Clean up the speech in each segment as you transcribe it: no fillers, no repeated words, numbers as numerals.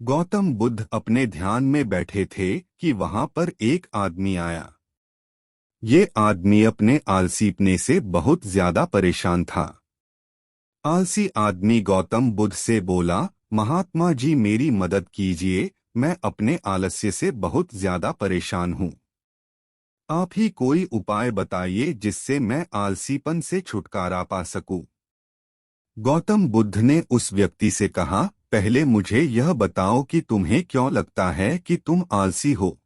गौतम बुद्ध अपने ध्यान में बैठे थे कि वहां पर एक आदमी आया। ये आदमी अपने आलसीपने से बहुत ज्यादा परेशान था। आलसी आदमी गौतम बुद्ध से बोला, महात्मा जी मेरी मदद कीजिए, मैं अपने आलस्य से बहुत ज्यादा परेशान हूँ। आप ही कोई उपाय बताइए जिससे मैं आलसीपन से छुटकारा पा सकूं। गौतम बुद्ध ने उस व्यक्ति से कहा, पहले मुझे यह बताओ कि तुम्हें क्यों लगता है कि तुम आलसी हो।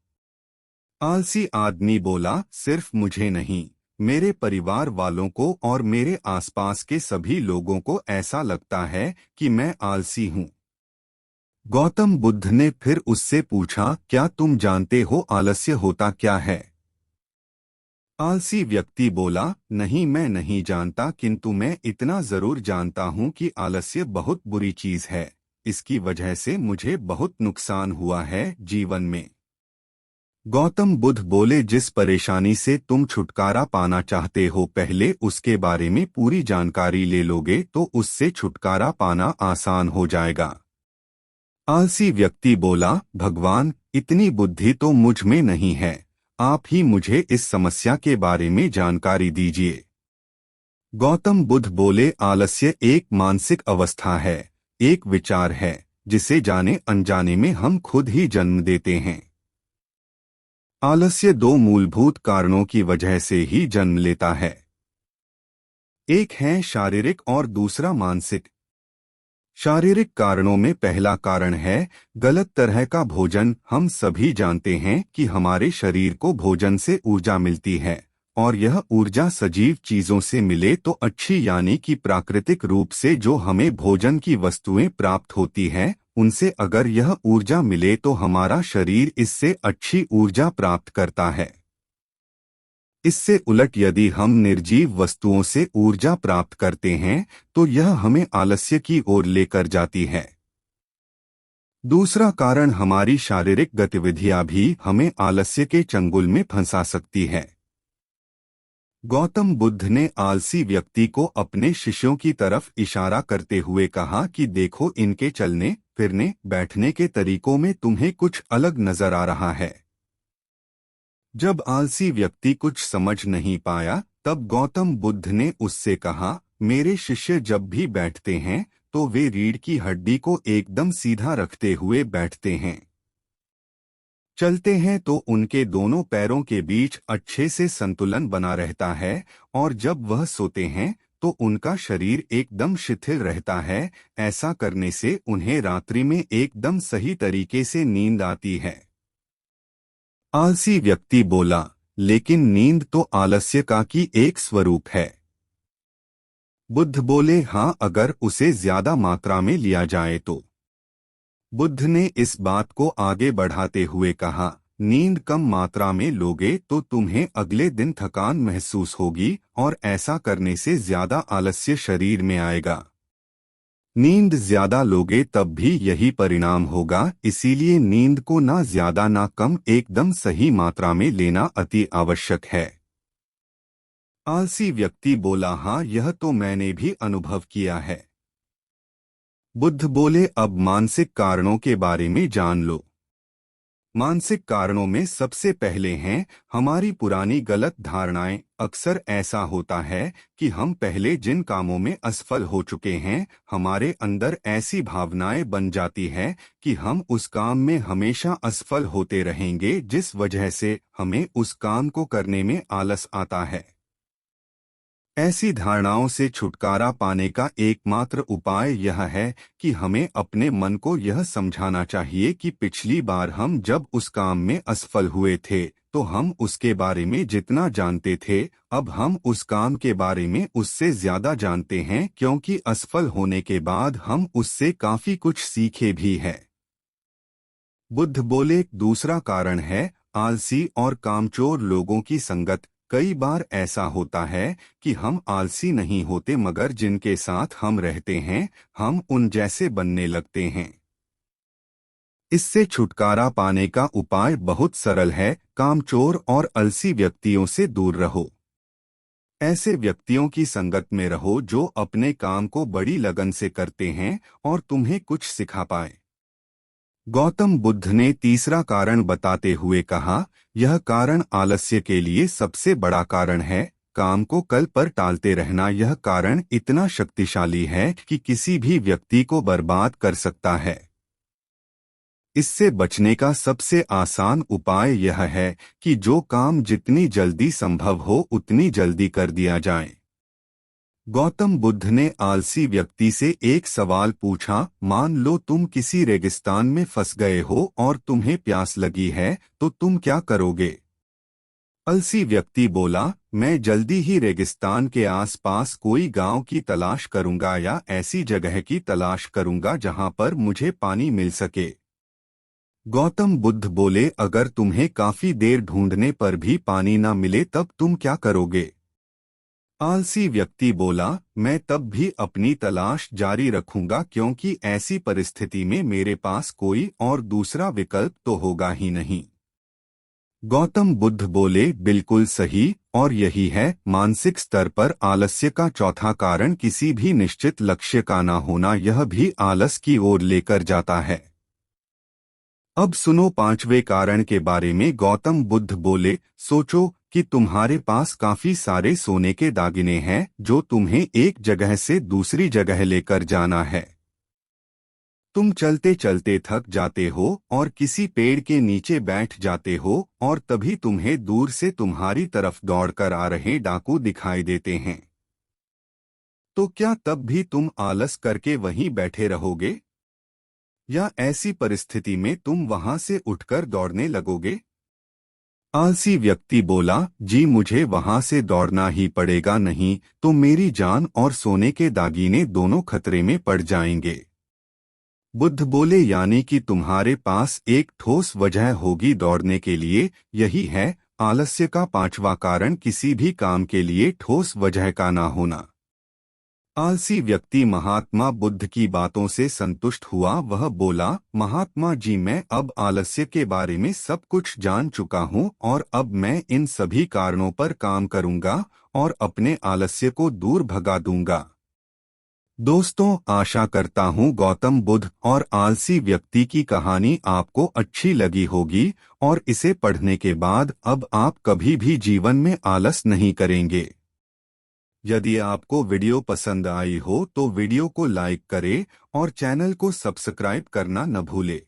आलसी आदमी बोला, सिर्फ मुझे नहीं, मेरे परिवार वालों को और मेरे आसपास के सभी लोगों को ऐसा लगता है कि मैं आलसी हूँ। गौतम बुद्ध ने फिर उससे पूछा, क्या तुम जानते हो आलस्य होता क्या है? आलसी व्यक्ति बोला, नहीं मैं नहीं जानता, किंतु मैं इतना जरूर जानता हूँ कि आलस्य बहुत बुरी चीज है। इसकी वजह से मुझे बहुत नुकसान हुआ है जीवन में। गौतम बुद्ध बोले, जिस परेशानी से तुम छुटकारा पाना चाहते हो पहले उसके बारे में पूरी जानकारी ले लोगे तो उससे छुटकारा पाना आसान हो जाएगा। आलसी व्यक्ति बोला, भगवान इतनी बुद्धि तो मुझ में नहीं है, आप ही मुझे इस समस्या के बारे में जानकारी दीजिए। गौतम बुद्ध बोले, आलस्य एक मानसिक अवस्था है, एक विचार है जिसे जाने अनजाने में हम खुद ही जन्म देते हैं। आलस्य दो मूलभूत कारणों की वजह से ही जन्म लेता है। एक है शारीरिक और दूसरा मानसिक। शारीरिक कारणों में पहला कारण है गलत तरह का भोजन। हम सभी जानते हैं कि हमारे शरीर को भोजन से ऊर्जा मिलती है और यह ऊर्जा सजीव चीजों से मिले तो अच्छी, यानी कि प्राकृतिक रूप से जो हमें भोजन की वस्तुएं प्राप्त होती है उनसे अगर यह ऊर्जा मिले तो हमारा शरीर इससे अच्छी ऊर्जा प्राप्त करता है। इससे उलट यदि हम निर्जीव वस्तुओं से ऊर्जा प्राप्त करते हैं तो यह हमें आलस्य की ओर लेकर जाती है। दूसरा कारण हमारी शारीरिक गतिविधियां भी हमें आलस्य के चंगुल में फंसा सकती है। गौतम बुद्ध ने आलसी व्यक्ति को अपने शिष्यों की तरफ इशारा करते हुए कहा कि देखो, इनके चलने फिरने बैठने के तरीकों में तुम्हें कुछ अलग नजर आ रहा है। जब आलसी व्यक्ति कुछ समझ नहीं पाया तब गौतम बुद्ध ने उससे कहा, मेरे शिष्य जब भी बैठते हैं तो वे रीढ़ की हड्डी को एकदम सीधा रखते हुए बैठते हैं। चलते हैं तो उनके दोनों पैरों के बीच अच्छे से संतुलन बना रहता है और जब वह सोते हैं तो उनका शरीर एकदम शिथिल रहता है। ऐसा करने से उन्हें रात्रि में एकदम सही तरीके से नींद आती है। आलसी व्यक्ति बोला, लेकिन नींद तो आलस्य का की एक स्वरूप है। बुद्ध बोले, हाँ, अगर उसे ज्यादा मात्रा में लिया जाए तो। बुद्ध ने इस बात को आगे बढ़ाते हुए कहा, नींद कम मात्रा में लोगे तो तुम्हें अगले दिन थकान महसूस होगी और ऐसा करने से ज्यादा आलस्य शरीर में आएगा। नींद ज्यादा लोगे तब भी यही परिणाम होगा, इसीलिए नींद को ना ज्यादा ना कम, एकदम सही मात्रा में लेना अति आवश्यक है। आलसी व्यक्ति बोला, हाँ, यह तो मैंने भी अनुभव किया है। बुद्ध बोले, अब मानसिक कारणों के बारे में जान लो। मानसिक कारणों में सबसे पहले हैं हमारी पुरानी गलत धारणाएं। अक्सर ऐसा होता है कि हम पहले जिन कामों में असफल हो चुके हैं हमारे अंदर ऐसी भावनाएं बन जाती है कि हम उस काम में हमेशा असफल होते रहेंगे, जिस वजह से हमें उस काम को करने में आलस आता है। ऐसी धारणाओं से छुटकारा पाने का एकमात्र उपाय यह है कि हमें अपने मन को यह समझाना चाहिए कि पिछली बार हम जब उस काम में असफल हुए थे तो हम उसके बारे में जितना जानते थे अब हम उस काम के बारे में उससे ज्यादा जानते हैं, क्योंकि असफल होने के बाद हम उससे काफी कुछ सीखे भी हैं। बुद्ध बोले, दूसरा कारण है आलसी और कामचोर लोगों की संगत। कई बार ऐसा होता है कि हम आलसी नहीं होते मगर जिनके साथ हम रहते हैं हम उन जैसे बनने लगते हैं। इससे छुटकारा पाने का उपाय बहुत सरल है, कामचोर और आलसी व्यक्तियों से दूर रहो। ऐसे व्यक्तियों की संगत में रहो जो अपने काम को बड़ी लगन से करते हैं और तुम्हें कुछ सिखा पाए। गौतम बुद्ध ने तीसरा कारण बताते हुए कहा, यह कारण आलस्य के लिए सबसे बड़ा कारण है। काम को कल पर टालते रहना यह कारण इतना शक्तिशाली है कि किसी भी व्यक्ति को बर्बाद कर सकता है। इससे बचने का सबसे आसान उपाय यह है कि जो काम जितनी जल्दी संभव हो उतनी जल्दी कर दिया जाए। गौतम बुद्ध ने आलसी व्यक्ति से एक सवाल पूछा, मान लो तुम किसी रेगिस्तान में फंस गए हो और तुम्हें प्यास लगी है, तो तुम क्या करोगे? आलसी व्यक्ति बोला, मैं जल्दी ही रेगिस्तान के आसपास कोई गांव की तलाश करूंगा या ऐसी जगह की तलाश करूंगा जहां पर मुझे पानी मिल सके। गौतम बुद्ध बोले, अगर तुम्हें काफी देर ढूंढने पर भी पानी न मिले तब तुम क्या करोगे? आलसी व्यक्ति बोला, मैं तब भी अपनी तलाश जारी रखूंगा क्योंकि ऐसी परिस्थिति में मेरे पास कोई और दूसरा विकल्प तो होगा ही नहीं। गौतम बुद्ध बोले, बिल्कुल सही, और यही है मानसिक स्तर पर आलस्य का चौथा कारण किसी भी निश्चित लक्ष्य का न होना। यह भी आलस की ओर लेकर जाता है। अब सुनो पांचवें कारण के बारे में। गौतम बुद्ध बोले, सोचो कि तुम्हारे पास काफी सारे सोने के दागिने हैं जो तुम्हें एक जगह से दूसरी जगह लेकर जाना है। तुम चलते चलते थक जाते हो और किसी पेड़ के नीचे बैठ जाते हो और तभी तुम्हें दूर से तुम्हारी तरफ दौड़कर आ रहे डाकू दिखाई देते हैं। तो क्या तब भी तुम आलस करके वहीं बैठे रहोगे या ऐसी परिस्थिति में तुम वहां से उठकर दौड़ने लगोगे? आलसी व्यक्ति बोला, जी मुझे वहां से दौड़ना ही पड़ेगा, नहीं तो मेरी जान और सोने के दागीने दोनों खतरे में पड़ जाएंगे। बुद्ध बोले, यानी कि तुम्हारे पास एक ठोस वजह होगी दौड़ने के लिए। यही है आलस्य का पांचवा कारण, किसी भी काम के लिए ठोस वजह का ना होना। आलसी व्यक्ति महात्मा बुद्ध की बातों से संतुष्ट हुआ। वह बोला, महात्मा जी, मैं अब आलस्य के बारे में सब कुछ जान चुका हूँ और अब मैं इन सभी कारणों पर काम करूँगा और अपने आलस्य को दूर भगा दूंगा। दोस्तों, आशा करता हूँ गौतम बुद्ध और आलसी व्यक्ति की कहानी आपको अच्छी लगी होगी और इसे पढ़ने के बाद अब आप कभी भी जीवन में आलस नहीं करेंगे। यदि आपको वीडियो पसंद आई हो तो वीडियो को लाइक करें और चैनल को सब्सक्राइब करना न भूलें।